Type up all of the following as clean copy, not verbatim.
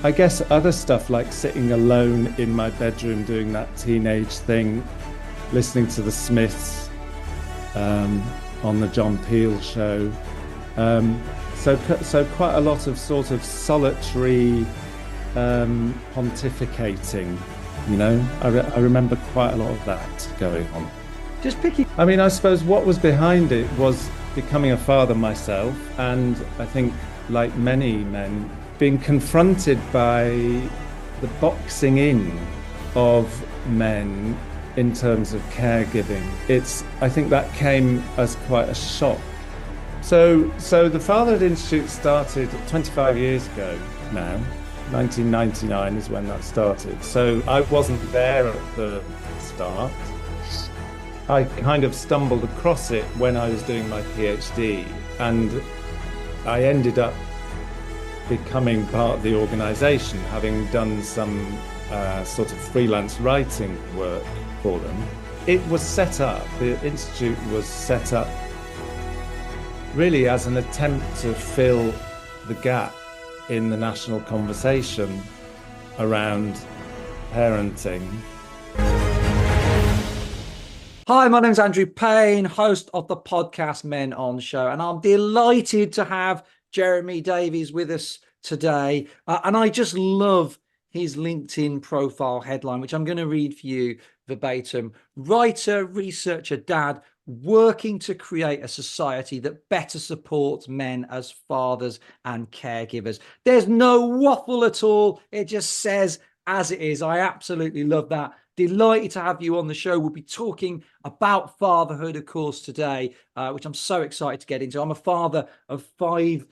I guess other stuff like sitting alone in my bedroom doing that teenage thing, listening to the Smiths on the John Peel show. So quite a lot of sort of solitary pontificating, you know. I remember quite a lot of that going on. Just picking. I mean, I suppose what was behind it was becoming a father myself, and I think, like many men, being confronted by the boxing in of men in terms of caregiving. I think that came as quite a shock. So the Fatherhood Institute started 25 years ago now. 1999 is when that started. So I wasn't there at the start. I kind of stumbled across it when I was doing my PhD, and I ended up becoming part of the organization, having done some sort of freelance writing work for them. It was set up, the Institute was set up really as an attempt to fill the gap in the national conversation around parenting. Hi, my name's Andrew Payne, host of the podcast Men On Show, and I'm delighted to have Jeremy Davies with us today. And I just love his LinkedIn profile headline, which I'm going to read for you verbatim. Writer, researcher, dad, working to create a society that better supports men as fathers and caregivers. There's no waffle at all. It just says as it is. I absolutely love that. Delighted to have you on the show. We'll be talking about fatherhood, of course, today, which I'm so excited to get into. I'm a father of 5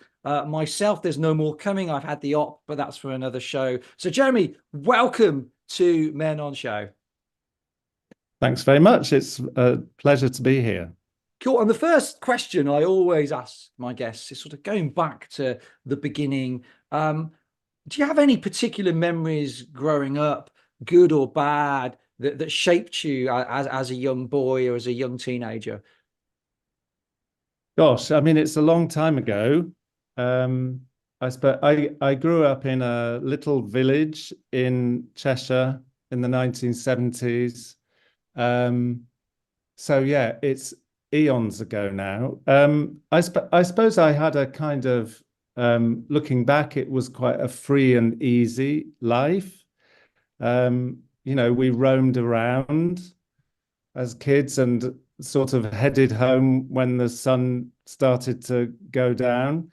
myself. There's no more coming. I've had the op, but that's for another show. So, Jeremy, welcome to Men On Show. Thanks very much. It's a pleasure to be here. Cool. And the first question I always ask my guests is sort of going back to the beginning. Do you have any particular memories growing up, good or bad, that shaped you as a young boy or as a young teenager? Gosh, I mean, it's a long time ago. I grew up in a little village in Cheshire in the 1970s. So yeah, it's eons ago now. I suppose I had a kind of looking back, it was quite a free and easy life. You know, we roamed around as kids and sort of headed home when the sun started to go down.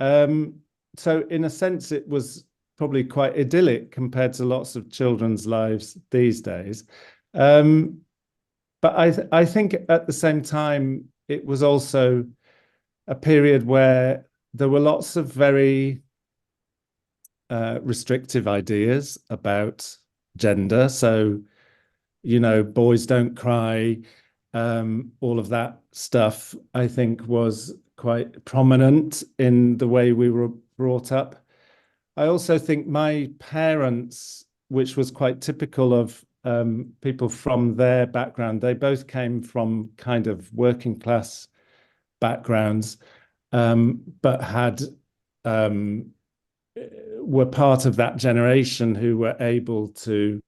So in a sense, it was probably quite idyllic compared to lots of children's lives these days. But I think at the same time, it was also a period where there were lots of very restrictive ideas about gender. So, you know, boys don't cry, all of that stuff, I think, was quite prominent in the way we were brought up. I also think my parents, which was quite typical of people from their background, they both came from kind of working class backgrounds, but were part of that generation who were able to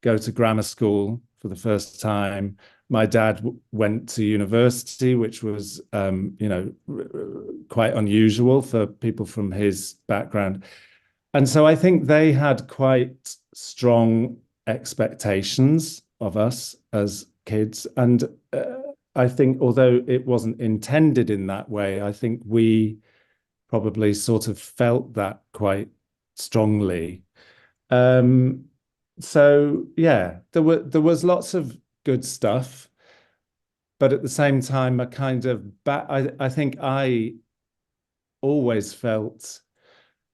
go to grammar school for the first time. My dad went to university, which was, you know, quite unusual for people from his background. And so I think they had quite strong expectations of us as kids. And I think, although it wasn't intended in that way, I think we probably sort of felt that quite strongly. So yeah, there was lots of good stuff, but at the same time, a kind of I think I always felt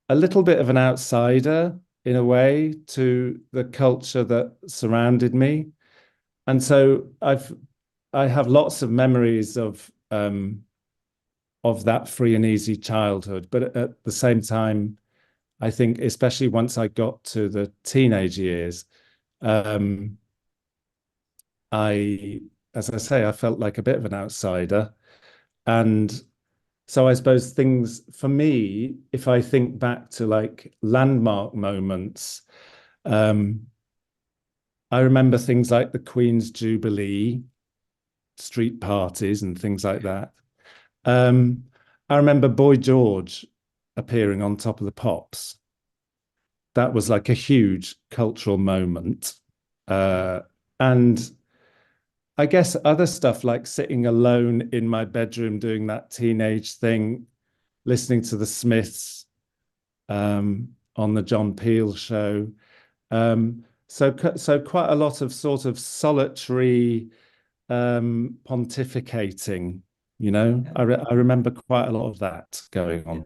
a little bit of an outsider in a way to the culture that surrounded me. And so I have lots of memories of that free and easy childhood, but at the same time, I think especially once I got to the teenage years, as I say, I felt like a bit of an outsider. And So I suppose things for me, if I think back to like landmark moments, um, I remember things like the Queen's Jubilee, street parties and things like that. Um, I remember Boy George appearing on Top of the Pops. That was like a huge cultural moment. Uh, and I guess other stuff like sitting alone in my bedroom doing that teenage thing, listening to the Smiths on the John Peel show. So quite a lot of sort of solitary pontificating, I remember quite a lot of that going Yeah. on.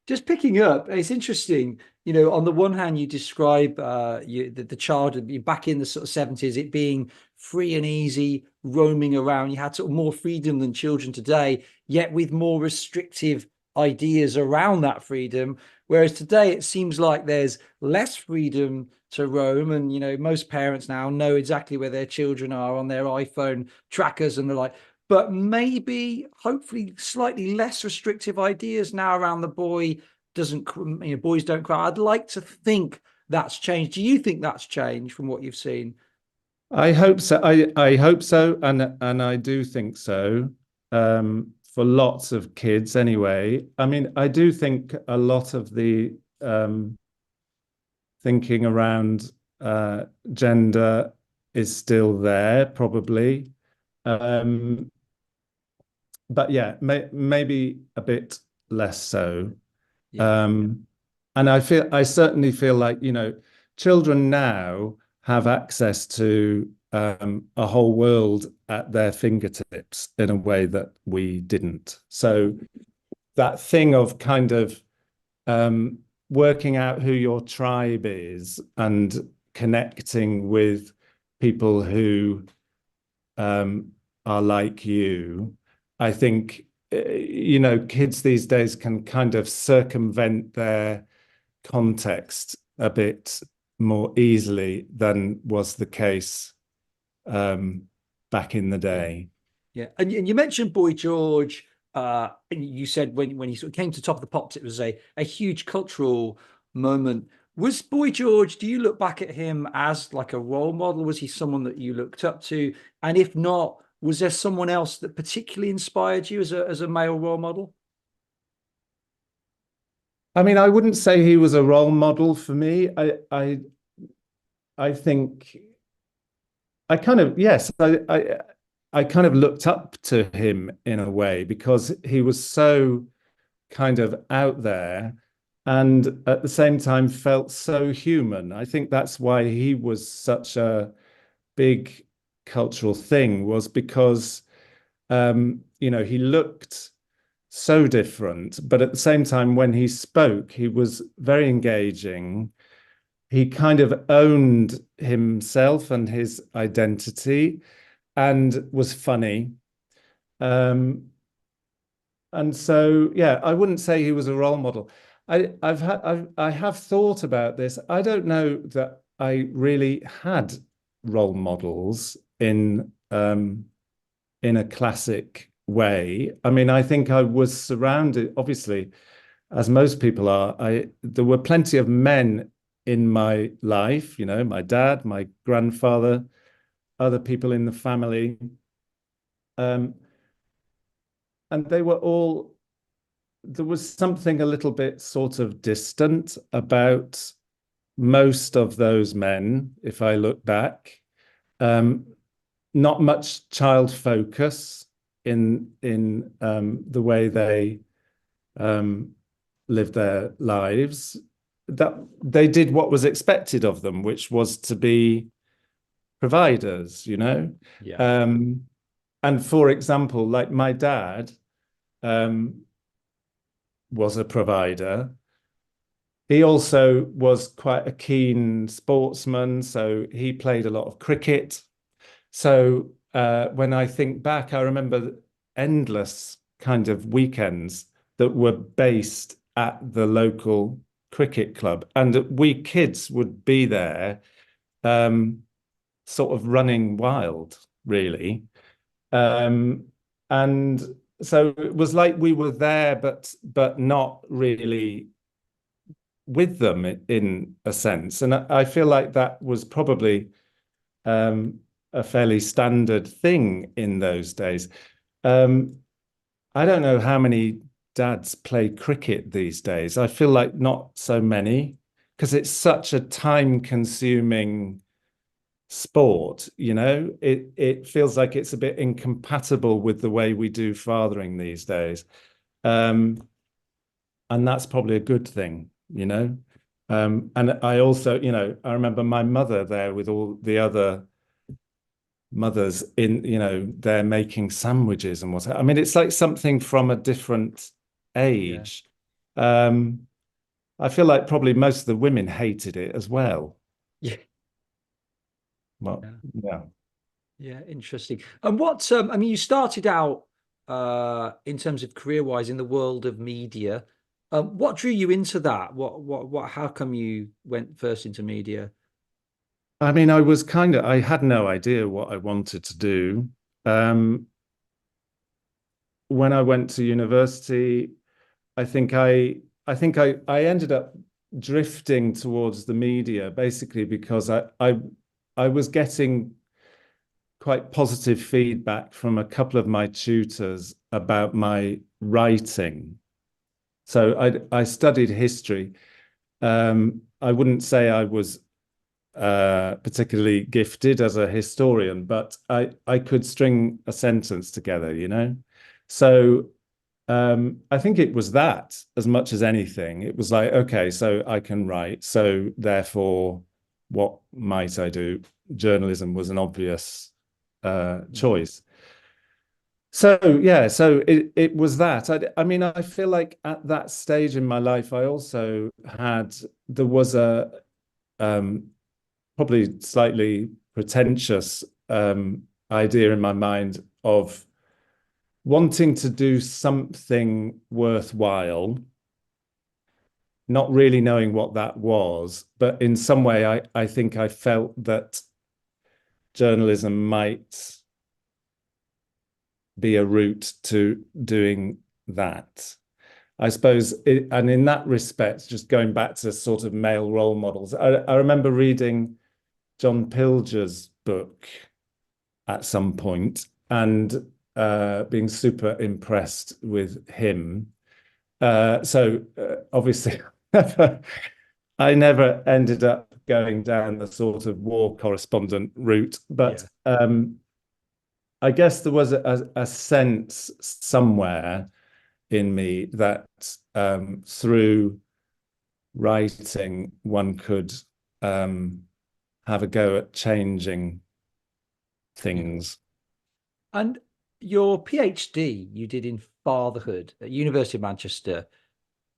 Just picking up, it's interesting. On the one hand, you describe the child back in the sort of 70s, it being free and easy, roaming around. You had sort of more freedom than children today, yet with more restrictive ideas around that freedom. Whereas today, it seems like there's less freedom to roam, and most parents now know exactly where their children are on their iPhone trackers, and they're like, but maybe hopefully slightly less restrictive ideas now around the boys don't cry. I'd like to think that's changed. Do you think that's changed from what you've seen? I hope so. I hope so, and I do think so. For lots of kids anyway. I mean, I do think a lot of the thinking around gender is still there, probably. Um, but yeah, maybe a bit less so. Yeah. Um, and I certainly feel like, children now have access to a whole world at their fingertips in a way that we didn't. So that thing of kind of um, working out who your tribe is and connecting with people who are like you, I think, kids these days can kind of circumvent their context a bit more easily than was the case back in the Yeah. day. Yeah. And you mentioned Boy George. And you said when he sort of came to Top of the Pops, it was a huge cultural moment. Was Boy George, do you look back at him as like a role model? Was he someone that you looked up to? And if not, was there someone else that particularly inspired you as a male role model? I mean, I wouldn't say he was a role model for me. I think I kind of yes, I kind of looked up to him in a way because he was so kind of out there and at the same time felt so human. I think that's why he was such a big cultural thing, was because he looked so different, but at the same time, when he spoke, he was very engaging. He kind of owned himself and his identity and was funny. Um, and so, yeah, I wouldn't say he was a role model. I have thought about this. I don't know that I really had role models in a classic way. I mean, I think I was surrounded, obviously, as most people are. There were plenty of men in my life, my dad, my grandfather, other people in the family. Um, and they were all, there was something a little bit sort of distant about most of those men, if I look back. Um, Not much child focus in the way they um, lived their lives. That they did what was expected of them, which was to be providers. Yeah. Um, and for example, like my dad um, was a provider. He also was quite a keen sportsman, so he played a lot of cricket. So when I think back, I remember endless kind of weekends that were based at the local cricket club, and we kids would be there, um, sort of running wild, really. Um, and so it was like we were there, but not really with them in a sense. And I feel like that was probably a fairly standard thing in those days. Um, I don't know how many dads play cricket these days. I feel like not so many because it's such a time-consuming sport, you know. It feels like it's a bit incompatible with the way we do fathering these days. Um, and that's probably a good thing, you know. And I also, you know, I remember my mother there with all the other mothers in, you know, they're making sandwiches and what. I mean, it's like something from a different Yeah. age. Um, I feel like probably most of the women hated it as well. Yeah. Well, Yeah. yeah. Yeah, interesting. And what I mean, you started out in terms of career-wise in the world of media. What drew you into that? What how come you went first into media? I mean, I had no idea what I wanted to do. Um, when I went to university, I think I ended up drifting towards the media basically because I was getting quite positive feedback from a couple of my tutors about my writing. So I studied history. I wouldn't say I was particularly gifted as a historian, but I could string a sentence together, you know. So I think it was that as much as anything. It was like, okay, so I can write, so therefore, what might I do? Journalism was an obvious choice. So yeah, so it was that. I mean, I feel like at that stage in my life, I also had there was a probably slightly pretentious idea in my mind of wanting to do something worthwhile, not really knowing what that was, but in some way, I think I felt that journalism might be a route to doing that. I suppose, and in that respect, just going back to sort of male role models, I remember reading John Pilger's book at some point and being super impressed with him. Obviously, I never ended up going down the sort of war correspondent route, but Yeah. I guess there was a sense somewhere in me that through writing one could um, have a go at changing Yeah. things. And your PhD you did in fatherhood at University of Manchester,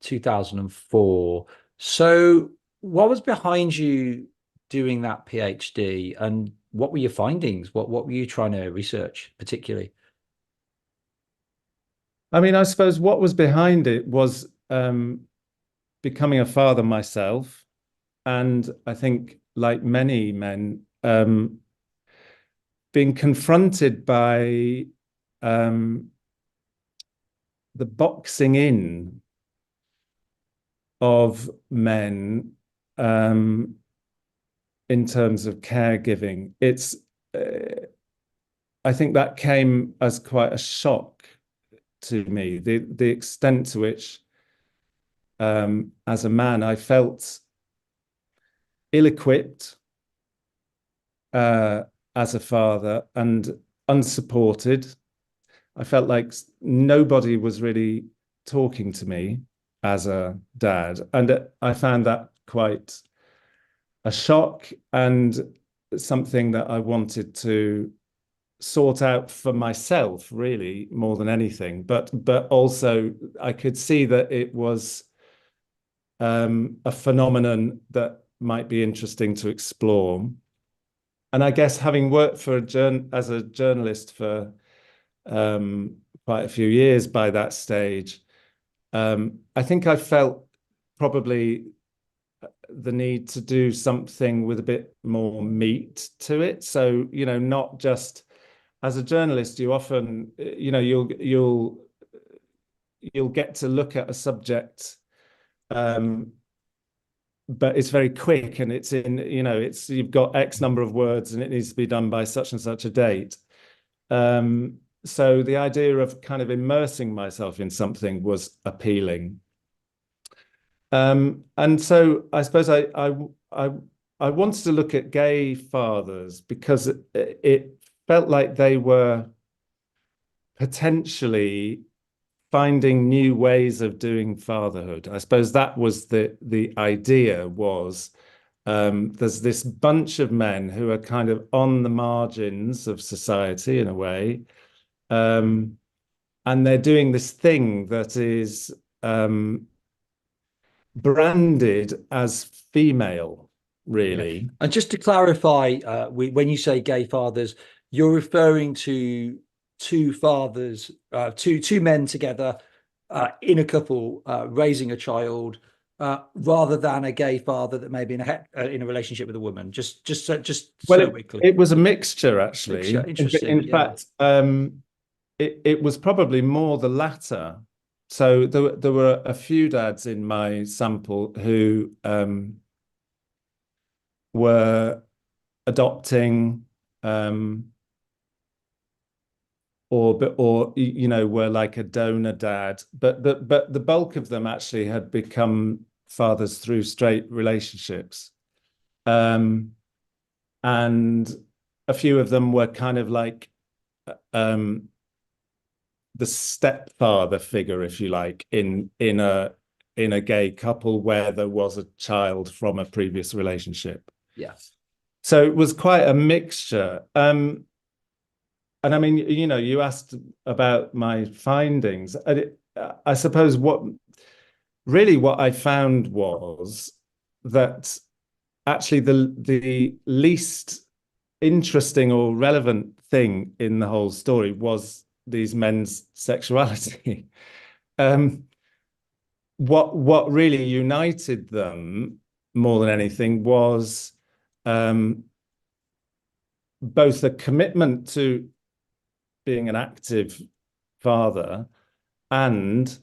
2004. So what was behind you doing that PhD and what were your findings? What were you trying to research particularly? I mean, I suppose what was behind it was becoming a father myself. And I think, like many men, being confronted by um, the boxing in of men in terms of caregiving. I think that came as quite a shock to me, the extent to which, as a man, I felt ill-equipped uh, as a father and unsupported. I felt like nobody was really talking to me as a dad, and I found that quite a shock and something that I wanted to sort out for myself, really, more than anything. But also, I could see that it was a phenomenon that might be interesting to explore. And I guess having worked for as a journalist for quite a few years by that stage, I think I felt probably the need to do something with a bit more meat to it. So, you know, not just as a journalist, you often, you know, you'll you'll get to look at a subject, but it's very quick, and it's in, you've got X number of words and it needs to be done by such and such a date. So the idea of kind of immersing myself in something was appealing. And so I suppose I wanted to look at gay fathers because it felt like they were potentially finding new ways of doing fatherhood. I suppose that was the idea was, there's this bunch of men who are kind of on the margins of society in a way, and they're doing this thing that is branded as female, really. Yeah. And just to clarify, when you say gay fathers, you're referring to two fathers, two men together in a couple raising a child, rather than a gay father that may be in a relationship with a woman. It was a mixture, actually. Interesting. In fact, it was probably more the latter. So there were a few dads in my sample who were adopting, or were like a donor dad, but the bulk of them actually had become fathers through straight relationships, and a few of them were kind of like the stepfather figure, if you like, in a gay couple where there was a child from a previous relationship. Yes. So it was quite a mixture. And I mean, you asked about my findings. I suppose what I found was that actually the least interesting or relevant thing in the whole story was these men's sexuality. What really united them more than anything was both the commitment to being an active father and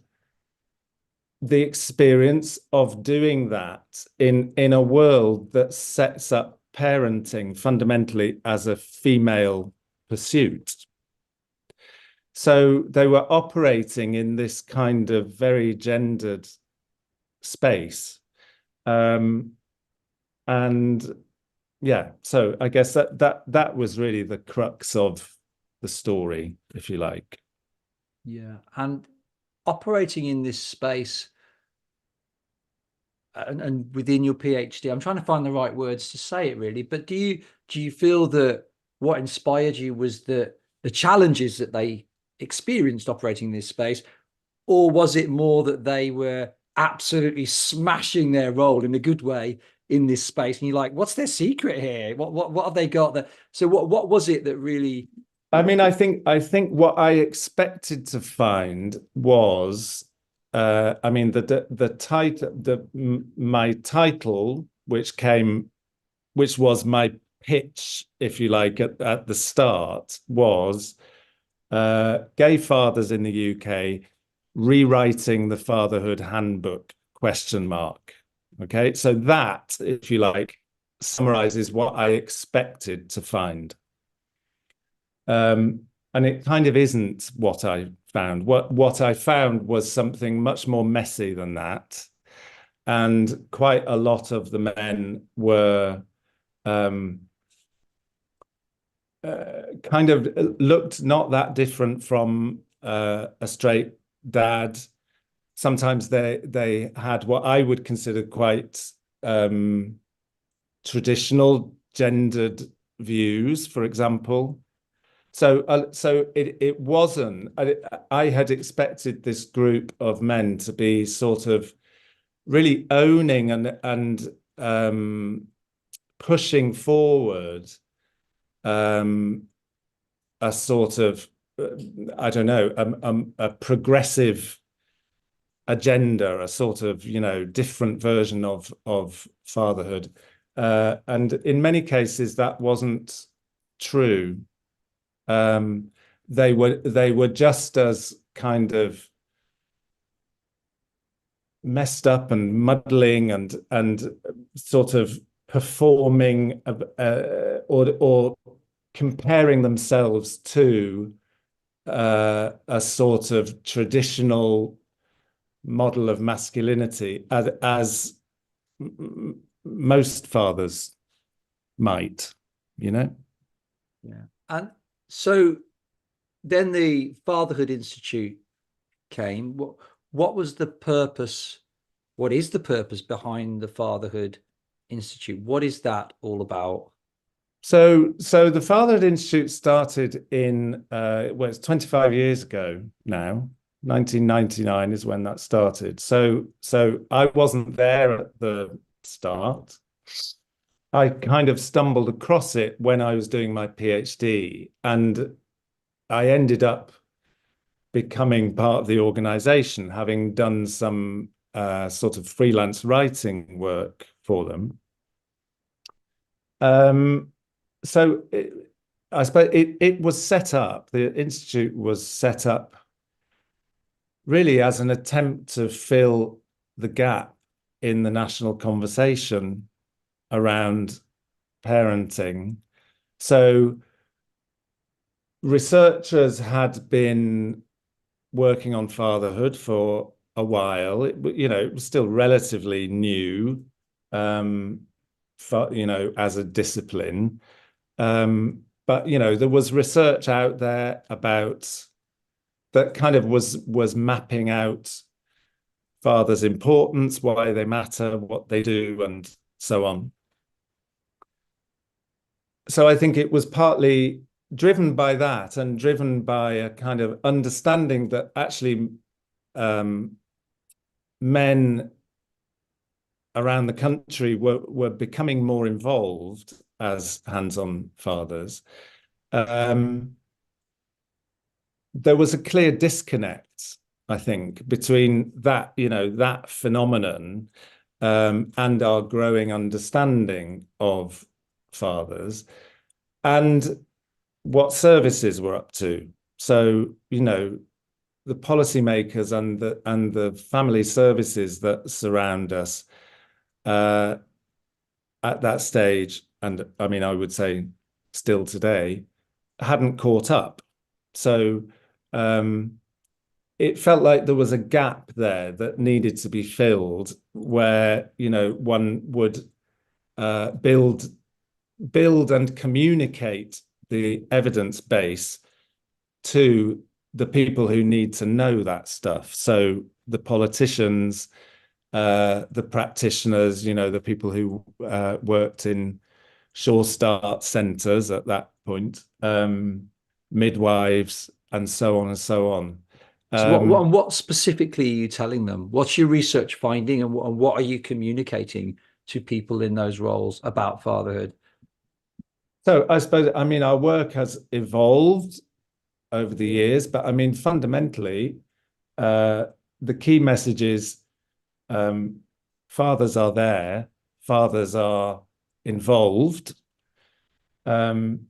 the experience of doing that in a world that sets up parenting fundamentally as a female pursuit. So they were operating in this kind of very gendered space. And yeah, so I guess that was really the crux of the story, if you like. Yeah. And operating in this space and within your PhD, I'm trying to find the right words to say it really, but do you feel that what inspired you was the challenges that they experienced operating in this space, or was it more that they were absolutely smashing their role in a good way in this space and you're like, what's their secret here? What have they got? So what was it that really... I mean, I think what I expected to find was, I mean, my title, which was my pitch, if you like, at the start, was Gay Fathers in the UK, Rewriting the Fatherhood Handbook, ? Okay, so that, if you like, summarizes what I expected to find. And it kind of isn't what I found. What I found was something much more messy than that. And quite a lot of the men were kind of looked not that different from a straight dad. Sometimes they had what I would consider quite traditional gendered views, for example. So it wasn't. I had expected this group of men to be sort of really owning and pushing forward a sort of I don't know, a progressive agenda, a sort of different version of fatherhood, and in many cases that wasn't true. They were just as kind of messed up and muddling and sort of performing or comparing themselves to a sort of traditional model of masculinity as most fathers might, you know? Yeah. And so then the Fatherhood Institute came. What was the purpose? What is the purpose behind the Fatherhood Institute? What is that all about? So the Fatherhood Institute started in well, it's 25 years ago now. 1999 is when that started. So I wasn't there at the start. I kind of stumbled across it when I was doing my PhD, and I ended up becoming part of the organization, having done some sort of freelance writing work for them. So I suppose it was set up, the institute was set up really as an attempt to fill the gap in the national conversation around parenting. So researchers had been working on fatherhood for a while. It was still relatively new, as a discipline. But there was research out there about that kind of was mapping out fathers' importance, why they matter, what they do, and so on. So I think it was partly driven by that and driven by a kind of understanding that actually men around the country were becoming more involved as hands-on fathers. There was a clear disconnect, I think, between that phenomenon and our growing understanding of fathers and what services were up to. So, the policymakers and the family services that surround us at that stage, and I mean, I would say still today, hadn't caught up. So it felt like there was a gap there that needed to be filled, where one would build and communicate the evidence base to the people who need to know that stuff. So the politicians, the practitioners, the people who worked in Sure Start centres at that point, midwives, and so on and so on. So what specifically are you telling them? What's your research finding, and what are you communicating to people in those roles about fatherhood? So I suppose, I mean, our work has evolved over the years, but I mean, fundamentally, the key message is fathers are there, fathers are involved, and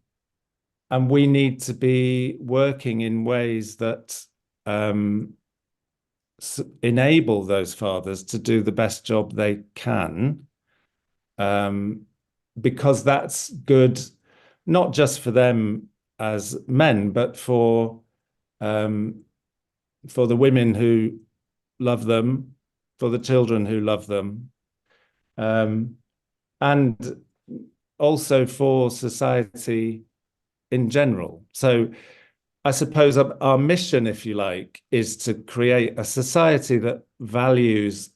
we need to be working in ways that enable those fathers to do the best job they can, because that's good, not just for them as men, but for the women who love them, for the children who love them, and also for society in general. So I suppose our mission, if you like, is to create a society that values,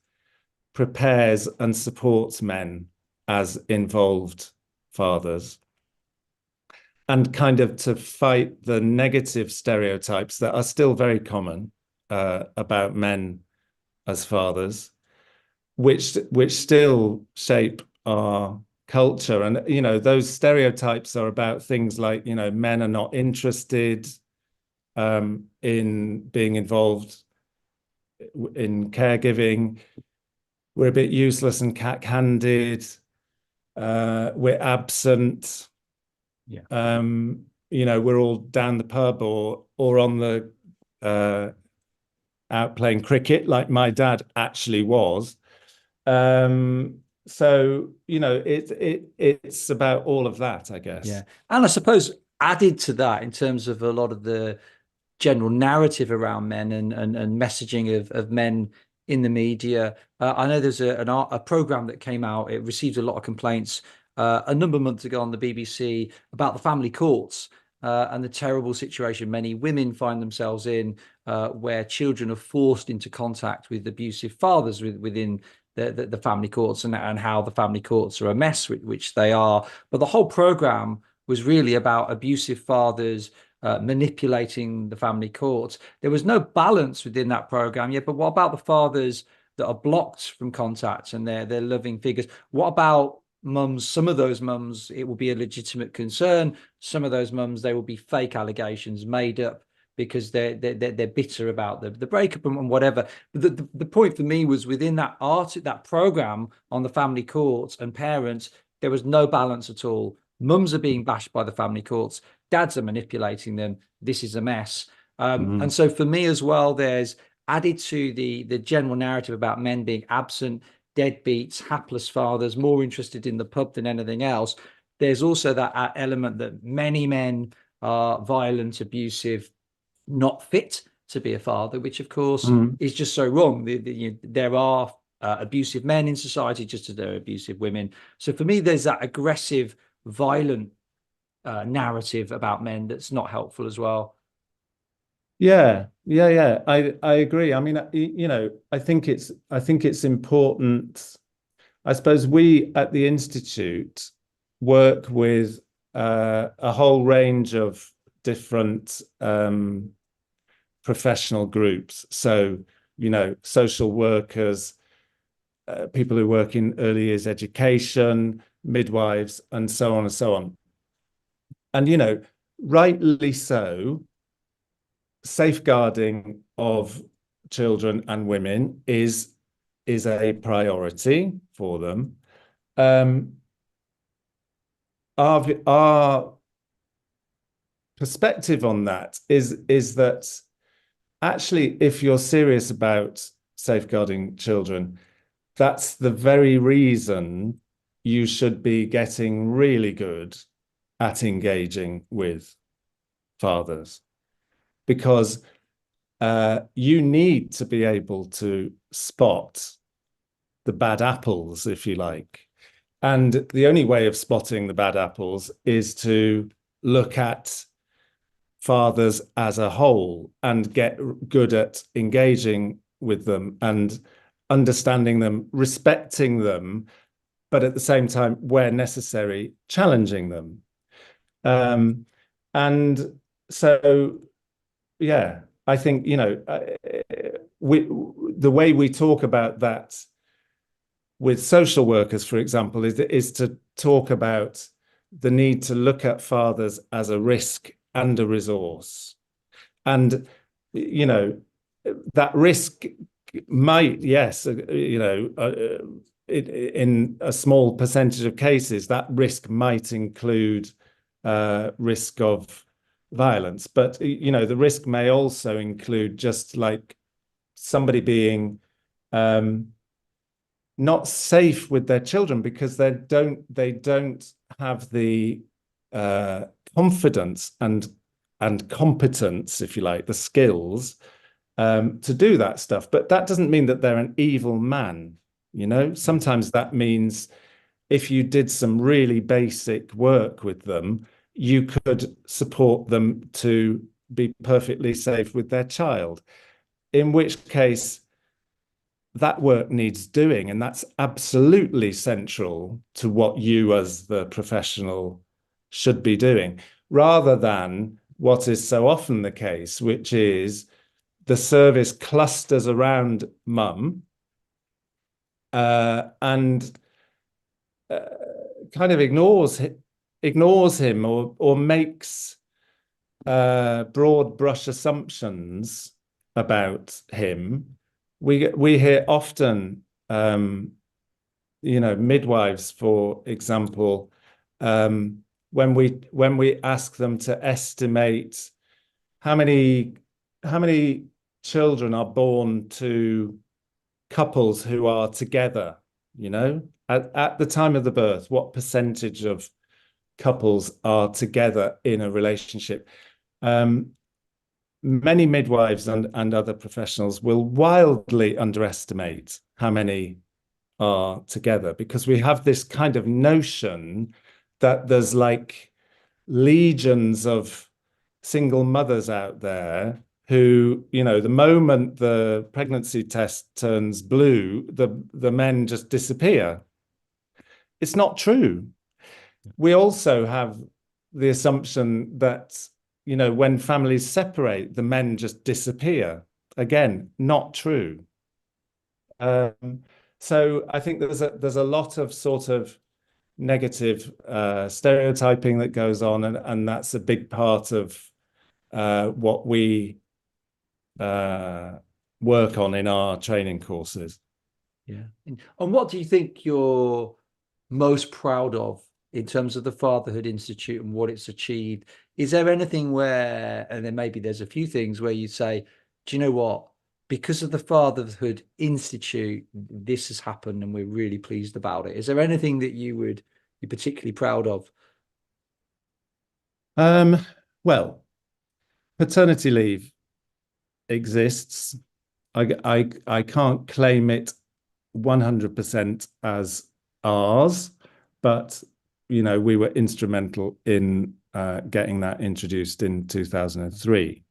prepares, and supports men as involved fathers, and kind of to fight the negative stereotypes that are still very common about men as fathers, which still shape our culture. And those stereotypes are about things like men are not interested in being involved in caregiving. We're a bit useless and cack-handed. We're absent. Yeah. We're all down the pub or on the out playing cricket like my dad actually was. So, you know, it's about all of that, I guess. Yeah. And I suppose added to that in terms of a lot of the general narrative around men and messaging of men in the media. I know there's a program that came out. It received a lot of complaints a number of months ago on the BBC about the family courts and the terrible situation many women find themselves in, where children are forced into contact with abusive fathers within the family courts, and how the family courts are a mess, which they are. But the whole program was really about abusive fathers manipulating the family courts. There was no balance within that program yet. But what about the fathers that are blocked from contact and they're loving figures? What about mums? Some of those mums, it will be a legitimate concern. Some of those mums, they will be fake allegations made up because they're bitter about the breakup and whatever. But the point for me was within that program on the family courts and parents, there was no balance at all. Mums are being bashed by the family courts. Dads are manipulating them. This is a mess. And so for me as well, there's added to the general narrative about men being absent, deadbeats, hapless fathers, more interested in the pub than anything else. There's also that element that many men are violent, abusive, not fit to be a father, which of course is just so wrong. There are abusive men in society just as there are abusive women. So for me, there's that aggressive, violent narrative about men that's not helpful as well. Yeah. I agree. I mean, you know, I think it's important. I suppose we at the Institute work with a whole range of different professional groups. So, you know, social workers, people who work in early years education, midwives, and so on and so on. And, you know, rightly so, safeguarding of children and women is a priority for them. Our perspective on that is that actually, if you're serious about safeguarding children, that's the very reason you should be getting really good at engaging with fathers, because you need to be able to spot the bad apples, if you like. And the only way of spotting the bad apples is to look at fathers as a whole and get good at engaging with them and understanding them, respecting them, but at the same time, where necessary, challenging them. And so, yeah, I think, you know, the way we talk about that with social workers, for example, is to talk about the need to look at fathers as a risk and a resource. And, you know, that risk might, yes, you know, in a small percentage of cases, that risk might include risk of violence. But, you know, the risk may also include just like somebody being not safe with their children because they don't have the confidence and competence, if you like, the skills to do that stuff. But that doesn't mean that they're an evil man. You know, sometimes that means if you did some really basic work with them, you could support them to be perfectly safe with their child, in which case that work needs doing. And that's absolutely central to what you as the professional should be doing, rather than what is so often the case, which is the service clusters around mum and kind of ignores him or makes broad brush assumptions about him. We hear often, you know, midwives, for example, when we ask them to estimate how many children are born to couples who are together, at the time of the birth, what percentage of couples are together in a relationship? Many midwives and other professionals will wildly underestimate how many are together, because we have this kind of notion that there's like legions of single mothers out there who, the moment the pregnancy test turns blue, the men just disappear. It's not true. We also have the assumption that, when families separate, the men just disappear. Again, not true. So I think there's a lot of sort of negative stereotyping that goes on, and that's a big part of what we work on in our training courses. Yeah. And what do you think you're most proud of in terms of the Fatherhood Institute and what it's achieved? Is there anything where, and then maybe there's a few things where you say, do you know what? Because of the Fatherhood Institute, this has happened and we're really pleased about it. Is there anything that you would be particularly proud of? Well, paternity leave exists. I can't claim it 100% as ours, but we were instrumental in getting that introduced in 2003.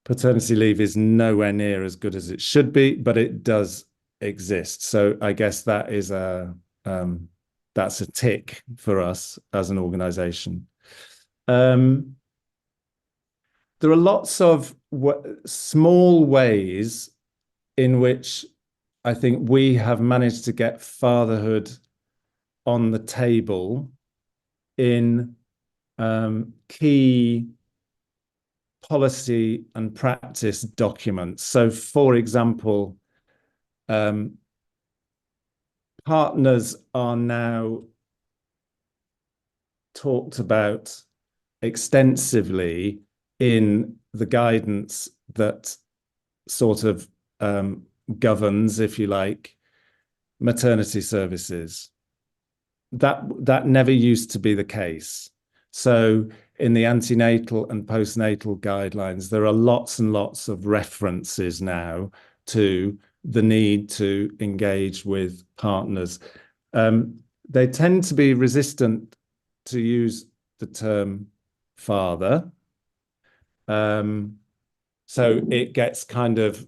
Paternity leave is nowhere near as good as it should be, but it does exist. So I guess that is that's a tick for us as an organization. There are lots of small ways in which I think we have managed to get fatherhood on the table in key policy and practice documents. So, for example, partners are now talked about extensively in the guidance that sort of governs, if you like, maternity services. That never used to be the case. So in the antenatal and postnatal guidelines, there are lots and lots of references now to the need to engage with partners. They tend to be resistant to use the term father. So it gets kind of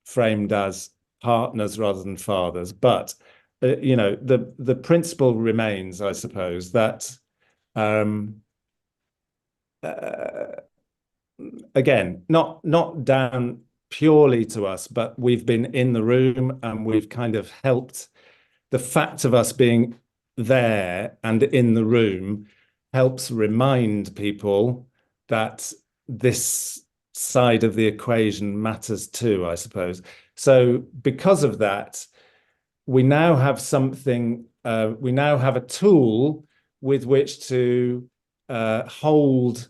framed as partners rather than fathers. But the principle remains, I suppose, that again, not down purely to us, but we've been in the room and we've kind of helped. The fact of us being there and in the room helps remind people that this side of the equation matters too, I suppose. So because of that, we now have something, we now have a tool with which to hold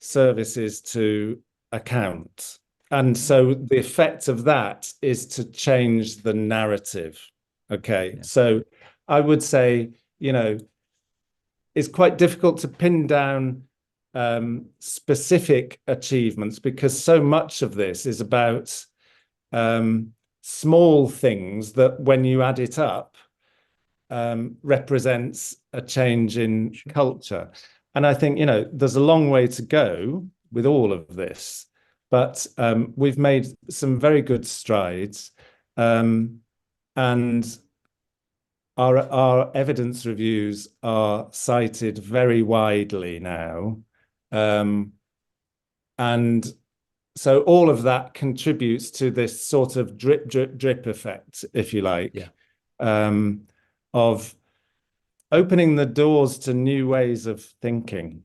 services to account. And so the effect of that is to change the narrative. Okay. Yeah. So I would say, it's quite difficult to pin down specific achievements, because so much of this is about small things that, when you add it up, represents a change in culture. And I think, there's a long way to go with all of this, but we've made some very good strides. And our evidence reviews are cited very widely now. And so all of that contributes to this sort of drip, drip, drip effect, if you like, of opening the doors to new ways of thinking.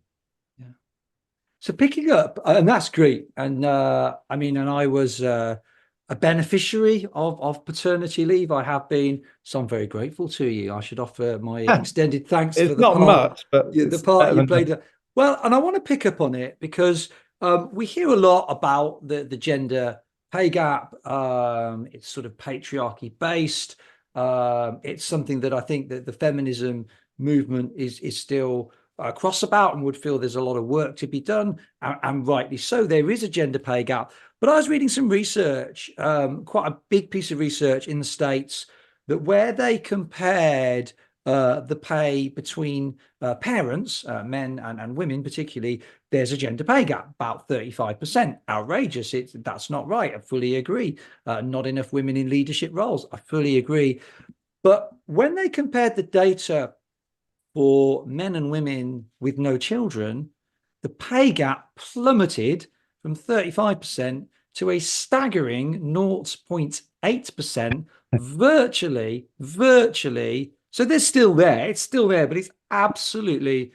Yeah. So picking up, and that's great. And I mean, and I was a beneficiary of paternity leave. I have been, so I'm very grateful to you. I should offer my extended thanks it's for the not part, much, but the part you played. Well, and I want to pick up on it because We hear a lot about the gender pay gap. It's sort of patriarchy based. It's something that I think that the feminism movement is still cross about and would feel there's a lot of work to be done, and rightly so. There is a gender pay gap. But I was reading some research, quite a big piece of research in the States, that where they compared the pay between parents, men and women particularly, there's a gender pay gap, about 35%. Outrageous. That's not right. I fully agree. Not enough women in leadership roles. I fully agree. But when they compared the data for men and women with no children, the pay gap plummeted from 35% to a staggering 0.8%, virtually. So they're still there. It's still there, but it's absolutely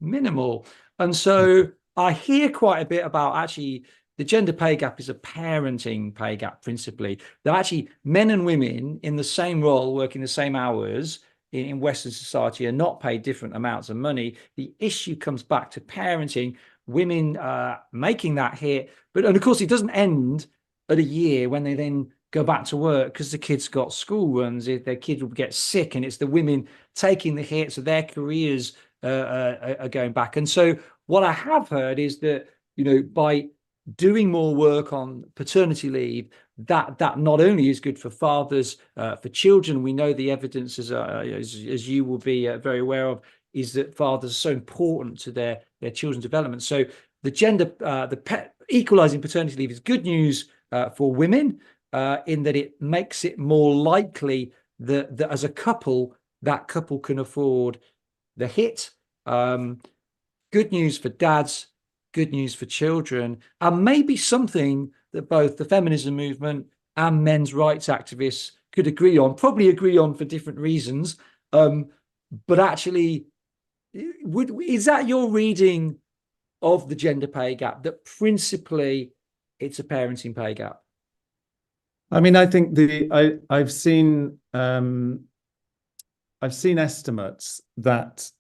minimal. And so I hear quite a bit about actually the gender pay gap is a parenting pay gap principally. That actually men and women in the same role, working the same hours in Western society are not paid different amounts of money. The issue comes back to parenting, women making that hit. And of course, it doesn't end at a year when they then go back to work because the kids got school runs. If their kids will get sick, and it's the women taking the hit, so their careers are going back. And so what I have heard is that, by doing more work on paternity leave, that not only is good for fathers, for children. We know the evidence, as you will be very aware of, is that fathers are so important to their children's development. So the equalizing paternity leave is good news for women, in that it makes it more likely that as a couple, that couple can afford the hit. Good news for dads, good news for children, and maybe something that both the feminism movement and men's rights activists could probably agree on for different reasons. But actually, is that your reading of the gender pay gap, that principally it's a parenting pay gap? I mean, I think I've seen estimates that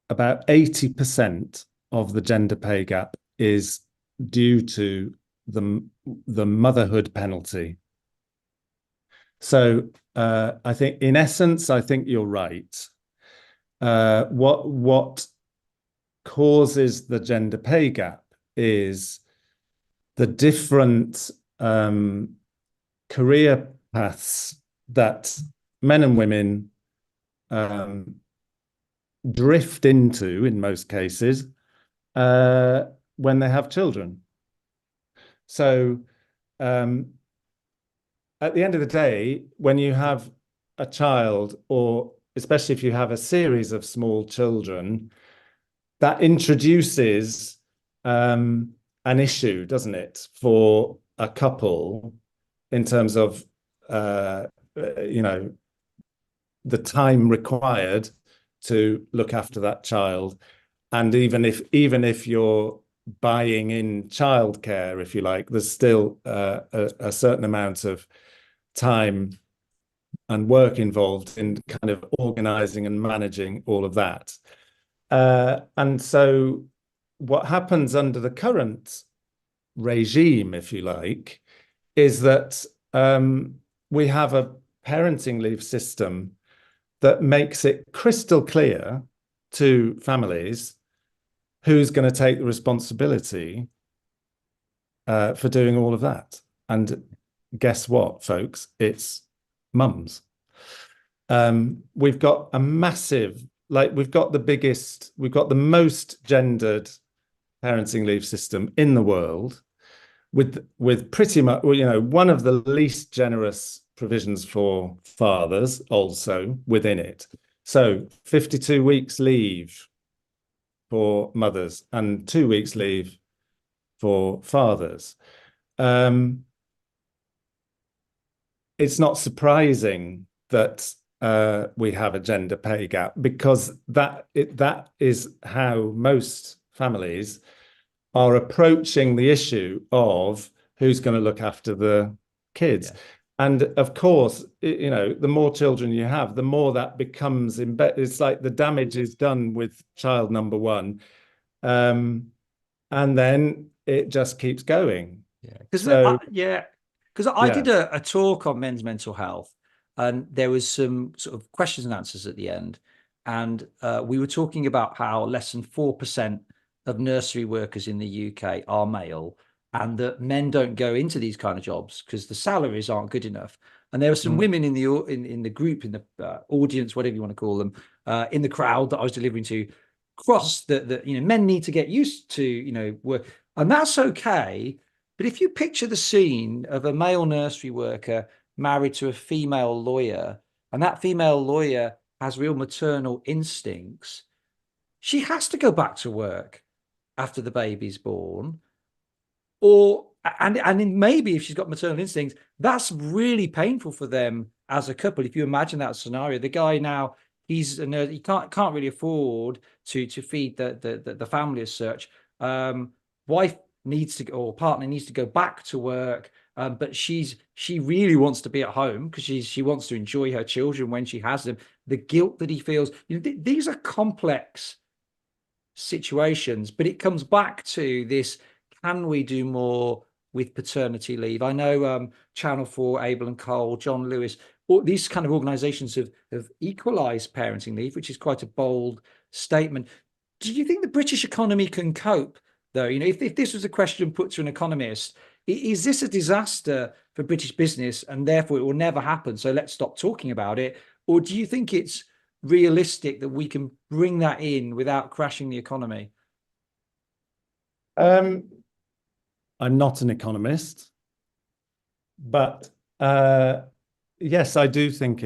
about 80% of the gender pay gap is due to the motherhood penalty. So I think, in essence, I think you're right. What causes the gender pay gap is the different career paths that men and women drift into, in most cases, when they have children. So at the end of the day, when you have a child, or especially if you have a series of small children, that introduces an issue, doesn't it, for a couple in terms of the time required to look after that child. And even if you're buying in childcare, if you like, there's still a certain amount of time and work involved in kind of organizing and managing all of that. And so what happens under the current regime, if you like, is that we have a parenting leave system that makes it crystal clear to families who's going to take the responsibility for doing all of that. And guess what, folks? It's mums. We've got a massive, we've got the most gendered parenting leave system in the world, with pretty much, one of the least generous provisions for fathers also within it. So 52 weeks leave for mothers and 2 weeks leave for fathers. It's not surprising that we have a gender pay gap, because that is how most families are approaching the issue of who's going to look after the kids. Yeah. And of course, the more children you have, the more that becomes it's like the damage is done with child number one. And then it just keeps going. Yeah, because So I yeah. did a talk on men's mental health, and there was some sort of questions and answers at the end, and we were talking about how less than 4% of nursery workers in the UK are male, and that men don't go into these kind of jobs because the salaries aren't good enough. And there were some women in the in the group, in the audience, whatever you want to call them, in the crowd that I was delivering to, cross that men need to get used to work, and that's okay. But if you picture the scene of a male nursery worker married to a female lawyer, and that female lawyer has real maternal instincts, she has to go back to work after the baby's born. Or and maybe if she's got maternal instincts, that's really painful for them as a couple. If you imagine that scenario, the guy now, he's a nurse, he can't really afford to feed the family as such. Wife needs to, or partner needs to go back to work, but she really wants to be at home because she wants to enjoy her children when she has them. The guilt that he feels, these are complex situations, but it comes back to this: can we do more with paternity leave? I know Channel 4, Abel and Cole, John Lewis, all these kind of organizations have equalized parenting leave, which is quite a bold statement. Do you think the British economy can cope, though? If this was a question put to an economist, is this a disaster for British business and therefore it will never happen, so let's stop talking about it? Or do you think it's realistic that we can bring that in without crashing the economy? I'm not an economist, but yes, I do think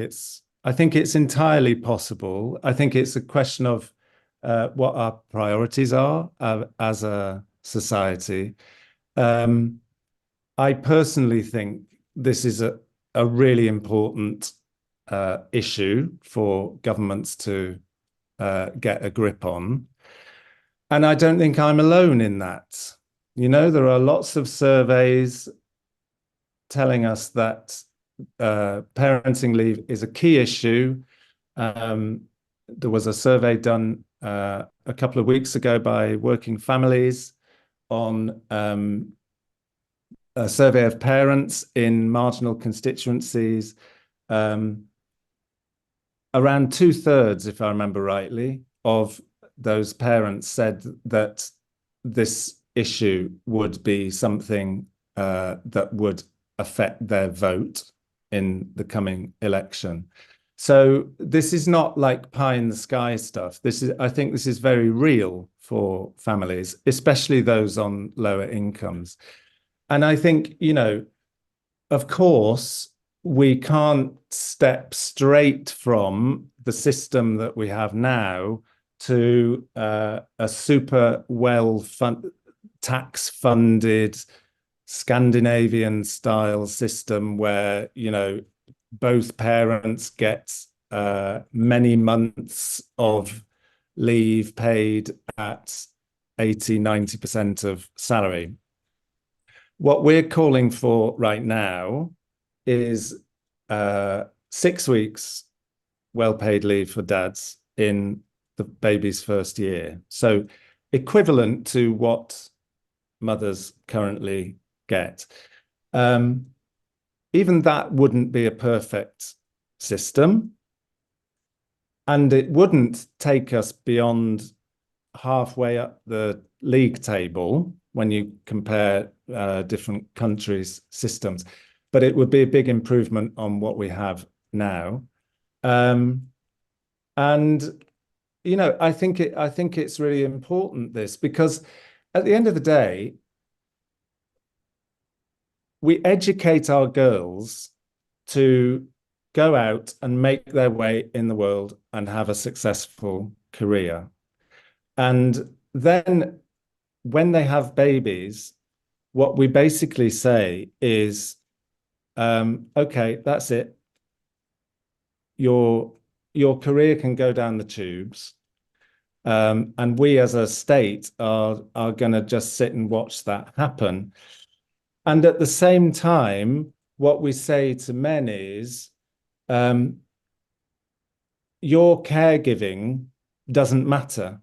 I think it's entirely possible. I think it's a question of what our priorities are as a society. I personally think this is a really important issue for governments to get a grip on. And I don't think I'm alone in that. There are lots of surveys telling us that parenting leave is a key issue. There was a survey done a couple of weeks ago by Working Families on a survey of parents in marginal constituencies. Around 2/3, if I remember rightly, of those parents said that this issue would be something that would affect their vote in the coming election. So this is not like pie in the sky stuff. I think this is very real for families, especially those on lower incomes. And I think, of course, we can't step straight from the system that we have now to a super tax-funded Scandinavian style system where, both parents get many months of leave paid at 80–90% of salary. What we're calling for right now is 6 weeks well-paid leave for dads in the baby's first year. So equivalent to what mothers currently get. Even that wouldn't be a perfect system. And it wouldn't take us beyond halfway up the league table when you compare different countries' systems. But it would be a big improvement on what we have now. And I think it's really important, this, because at the end of the day, we educate our girls to go out and make their way in the world and have a successful career. And then when they have babies, what we basically say is, okay, that's it. Your career can go down the tubes. And we as a state are going to just sit and watch that happen. And at the same time, what we say to men is, your caregiving doesn't matter.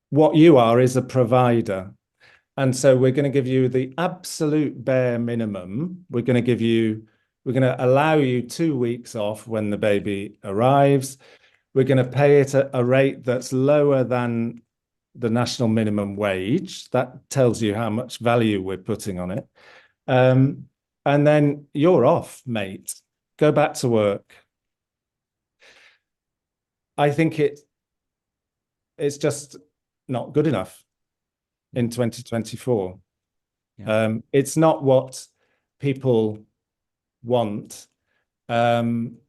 What you are is a provider. And so we're going to give you the absolute bare minimum. We're going to allow you 2 weeks off when the baby arrives. We're going to pay it at a rate that's lower than the national minimum wage. That tells you how much value we're putting on it. And then you're off, mate. Go back to work. I think it's just not good enough in 2024. Yeah. It's not what people want. And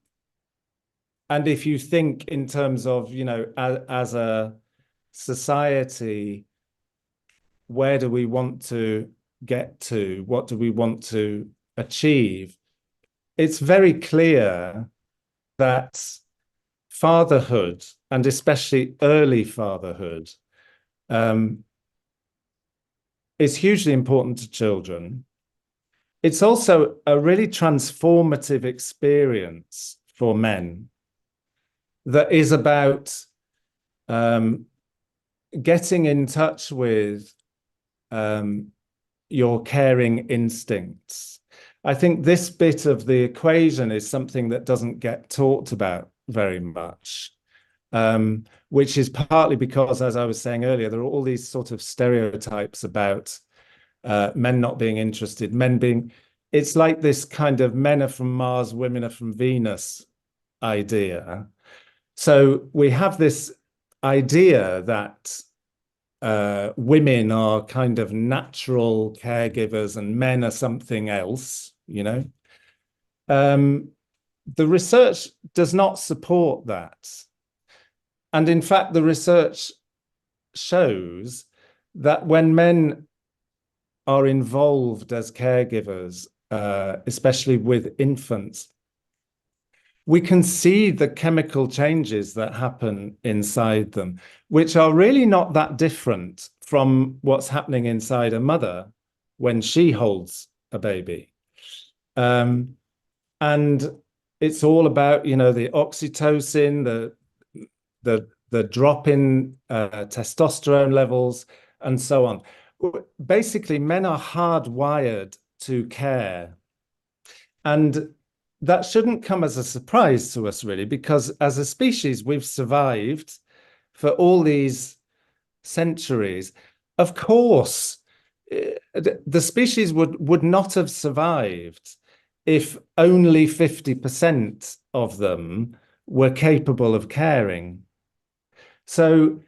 if you think in terms of, as a society, where do we want to get to? What do we want to achieve? It's very clear that fatherhood, and especially early fatherhood, is hugely important to children. It's also a really transformative experience for men that is about getting in touch with your caring instincts. I think this bit of the equation is something that doesn't get talked about very much, which is partly because, as I was saying earlier, there are all these sort of stereotypes about men not being interested, it's like this kind of men are from Mars, women are from Venus idea. So we have this idea that women are kind of natural caregivers and men are something else, The research does not support that. And in fact, the research shows that when men are involved as caregivers, especially with infants, we can see the chemical changes that happen inside them, which are really not that different from what's happening inside a mother when she holds a baby. And it's all about, the oxytocin, the drop in testosterone levels, and so on. Basically, men are hardwired to care. And that shouldn't come as a surprise to us, really, because as a species, we've survived for all these centuries. Of course, the species would not have survived if only 50% of them were capable of caring. So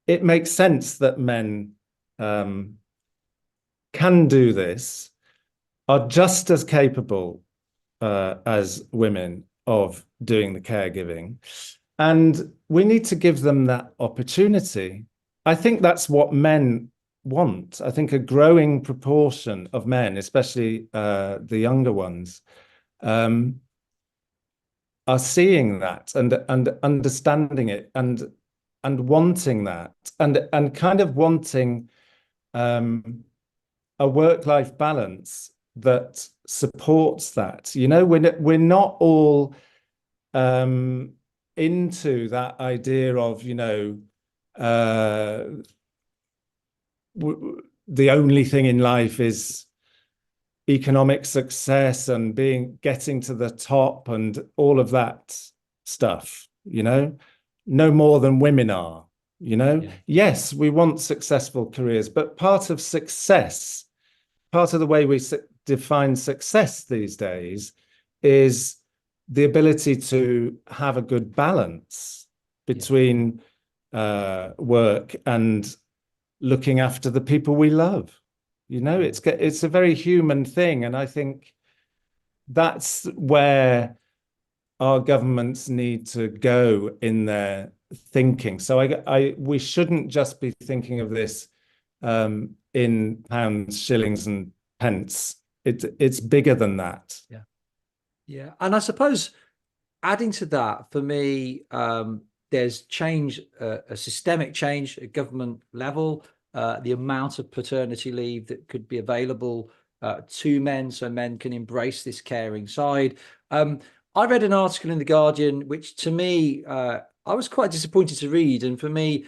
it makes sense that men can do this, are just as capable as women of doing the caregiving. And we need to give them that opportunity. I think that's what men want. I think a growing proportion of men, especially the younger ones, are seeing that and understanding it and wanting that and kind of wanting a work-life balance that supports that. We're not all into that idea of, the only thing in life is economic success and getting to the top and all of that stuff, no more than women are, Yeah. Yes, we want successful careers, but part of the way we define success these days is the ability to have a good balance between work and looking after the people we love. It's a very human thing, and I think that's where our governments need to go in their thinking. So we shouldn't just be thinking of this in pounds, shillings, and pence. It's bigger than that. Yeah. And I suppose adding to that, for me, there's change, a systemic change at government level, the amount of paternity leave that could be available to men, so men can embrace this caring side. I read an article in The Guardian, which to me, I was quite disappointed to read. And for me,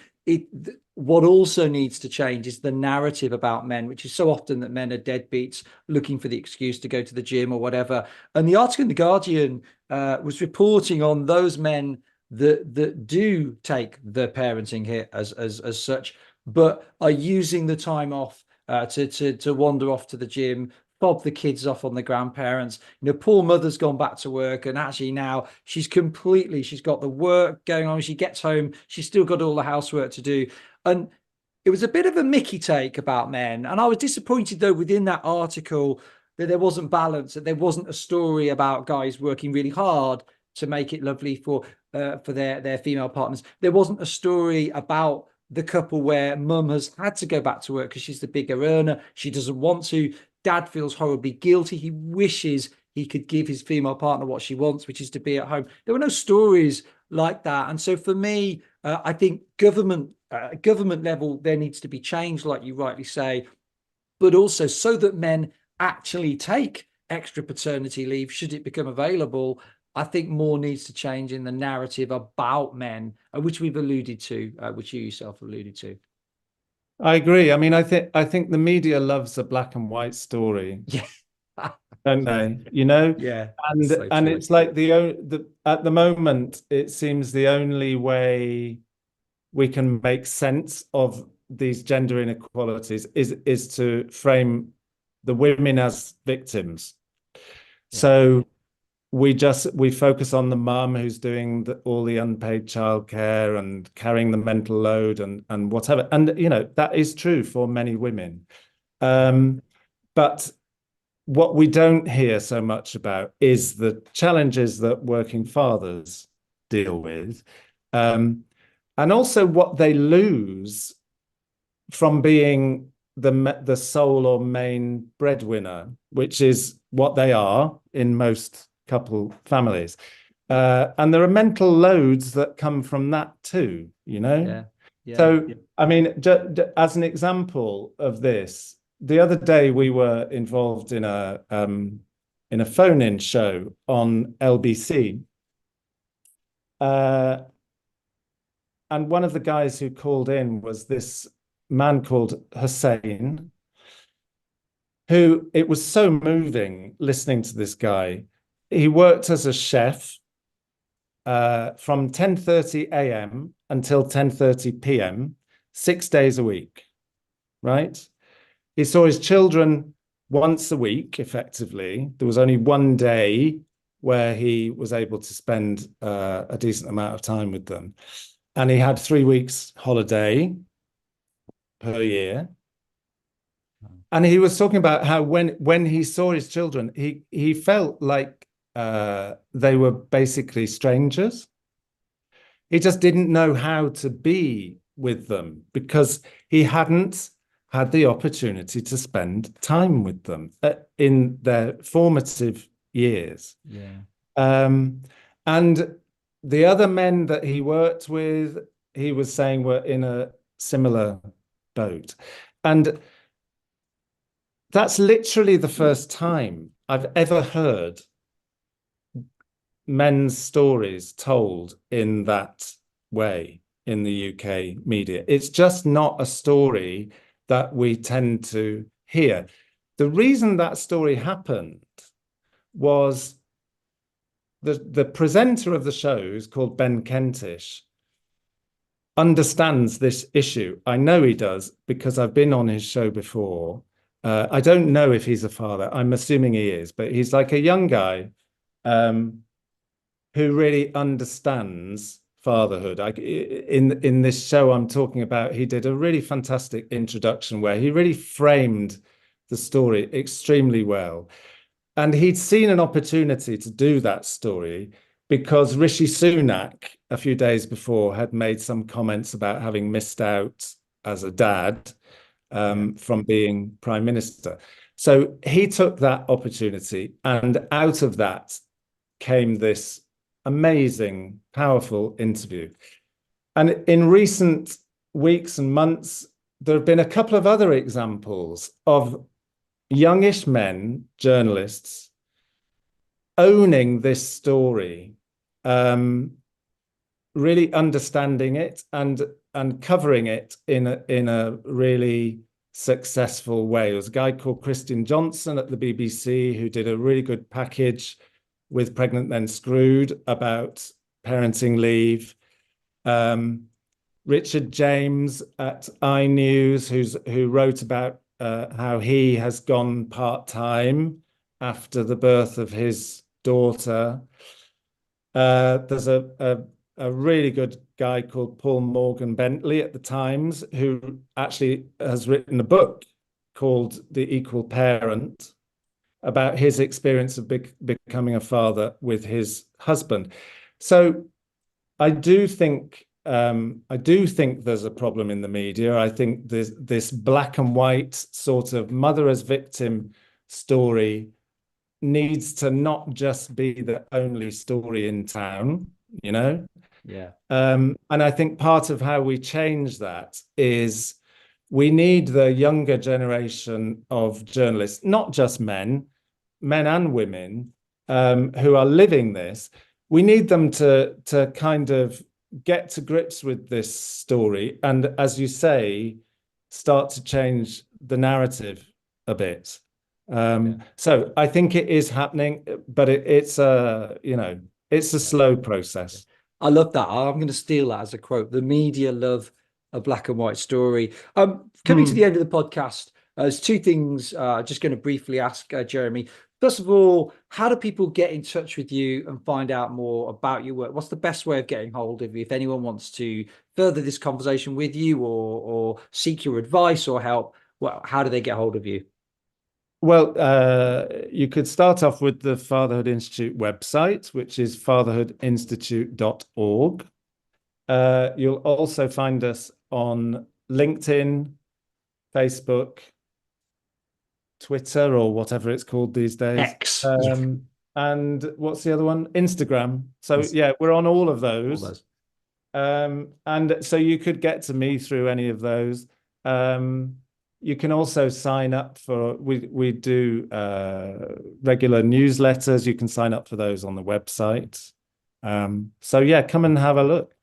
what also needs to change is the narrative about men, which is so often that men are deadbeats looking for the excuse to go to the gym or whatever. And the article in The Guardian was reporting on those men that do take the parenting hit as such, but are using the time off to wander off to the gym, fob the kids off on the grandparents. Poor mother's gone back to work, and actually now she's got the work going on. She gets home, she's still got all the housework to do. And it was a bit of a Mickey take about men. And I was disappointed, though, within that article that there wasn't balance, that there wasn't a story about guys working really hard to make it lovely for their female partners. There wasn't a story about the couple where mum has had to go back to work because she's the bigger earner. She doesn't want to. Dad feels horribly guilty. He wishes he could give his female partner what she wants, which is to be at home. There were no stories like that. And so for me, I think government level, there needs to be change, like you rightly say, but also so that men actually take extra paternity leave, should it become available. I think more needs to change in the narrative about men, which we've alluded to, which you yourself alluded to. I agree. I mean, I think the media loves a black and white story. Yeah. Don't they? Yeah. And So and true. it's like at the moment, it seems the only way we can make sense of these gender inequalities is to frame the women as victims. Yeah. So we focus on the mum who's doing all the unpaid childcare and carrying the mental load and whatever. And that is true for many women. But what we don't hear so much about is the challenges that working fathers deal with, and also what they lose from being the sole or main breadwinner, which is what they are in most couple families. And there are mental loads that come from that too, Yeah. So, I mean, as an example of this, the other day we were involved in a phone-in show on LBC. And one of the guys who called in was this man called Hussein, who, it was so moving listening to this guy. He worked as a chef from 10:30 a.m. until 10:30 p.m., 6 days a week, right? He saw his children once a week, effectively. There was only one day where he was able to spend a decent amount of time with them. And he had 3 weeks holiday per year. And he was talking about how when he saw his children, he felt like they were basically strangers. He just didn't know how to be with them because he hadn't had the opportunity to spend time with them in their formative years. Yeah. And the other men that he worked with, he was saying, were in a similar boat. And that's literally the first time I've ever heard men's stories told in that way in the UK media. It's just not a story that we tend to hear. The reason that story happened was the presenter of the show, who's called Ben Kentish, understands this issue. I know he does because I've been on his show before. I don't know if he's a father. I'm assuming he is, but he's like a young guy who really understands fatherhood. In this show I'm talking about, he did a really fantastic introduction where he really framed the story extremely well. And he'd seen an opportunity to do that story because Rishi Sunak, a few days before, had made some comments about having missed out as a dad from being prime minister. So he took that opportunity, and out of that came this amazing, powerful interview. And in recent weeks and months, there have been a couple of other examples of youngish men, journalists, owning this story, really understanding it and and covering it in a really successful way. There was a guy called Christian Johnson at the BBC who did a really good package with Pregnant Then Screwed about parenting leave. Richard James at iNews, who wrote about how he has gone part-time after the birth of his daughter. There's a really good guy called Paul Morgan Bentley at the Times, who actually has written a book called The Equal Parent about his experience of becoming a father with his husband. So I do think there's a problem in the media. I think this black and white sort of mother as victim story needs to not just be the only story in town, you know? Yeah. And I think part of how we change that is we need the younger generation of journalists, not just men and women, who are living this. We need them to kind of get to grips with this story and, as you say, start to change the narrative a bit. So I think it is happening, but it's a slow process. I love that. I'm going to steal that as a quote. The media love a black and white story. Coming to the end of the podcast, there's two things just going to briefly ask Jeremy. First of all, how do people get in touch with you and find out more about your work? What's the best way of getting hold of you if anyone wants to further this conversation with you or seek your advice or help? Well, how do they get hold of you? Well, you could start off with the Fatherhood Institute website, which is fatherhoodinstitute.org. You'll also find us on LinkedIn, Facebook, Twitter, or whatever it's called these days. X. And what's the other one? Instagram. So yeah, we're on all of those. And so you could get to me through any of those. You can also sign up for, we do regular newsletters. You can sign up for those on the website. So yeah, come and have a look.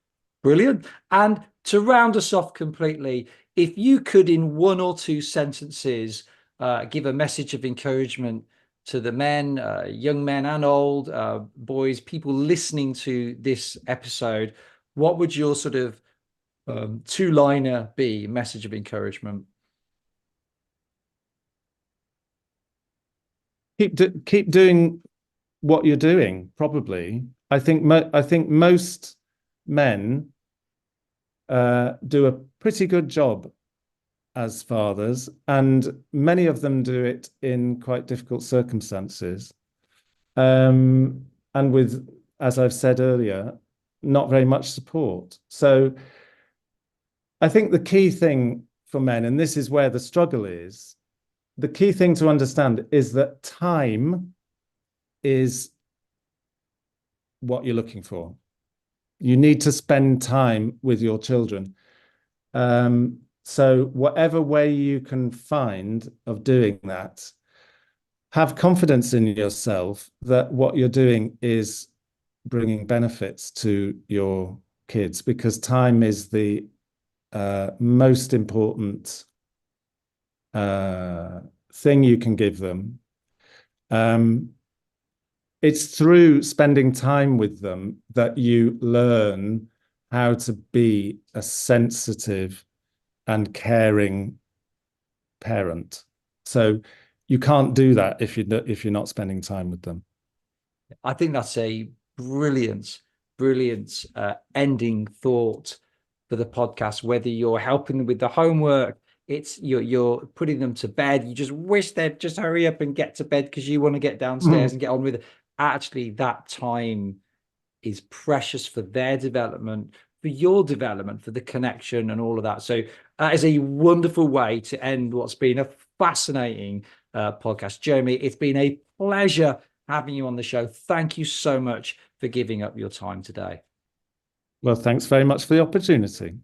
Brilliant. And to round us off completely, if you could, in one or two sentences, give a message of encouragement to the men, young men and old, boys, people listening to this episode, what would your sort of two-liner be, message of encouragement? Keep doing what you're doing, probably. I think most men do a pretty good job as fathers, and many of them do it in quite difficult circumstances. And with, as I've said earlier, not very much support. So I think the key thing for men, and this is where the struggle is, the key thing to understand is that time is what you're looking for. You need to spend time with your children. So whatever way you can find of doing that, have confidence in yourself that what you're doing is bringing benefits to your kids, because time is the most important thing you can give them. It's through spending time with them that you learn how to be a sensitive and caring parent. So you can't do that if you're not spending time with them. I think that's a brilliant ending thought for the podcast. Whether you're helping them with the homework, it's you're putting them to bed, you just wish they'd just hurry up and get to bed because you want to get downstairs and get on with it. Actually, that time is precious for their development, for your development, for the connection and all of that. So that is a wonderful way to end what's been a fascinating podcast. Jeremy, it's been a pleasure having you on the show. Thank you so much for giving up your time today. Well, thanks very much for the opportunity.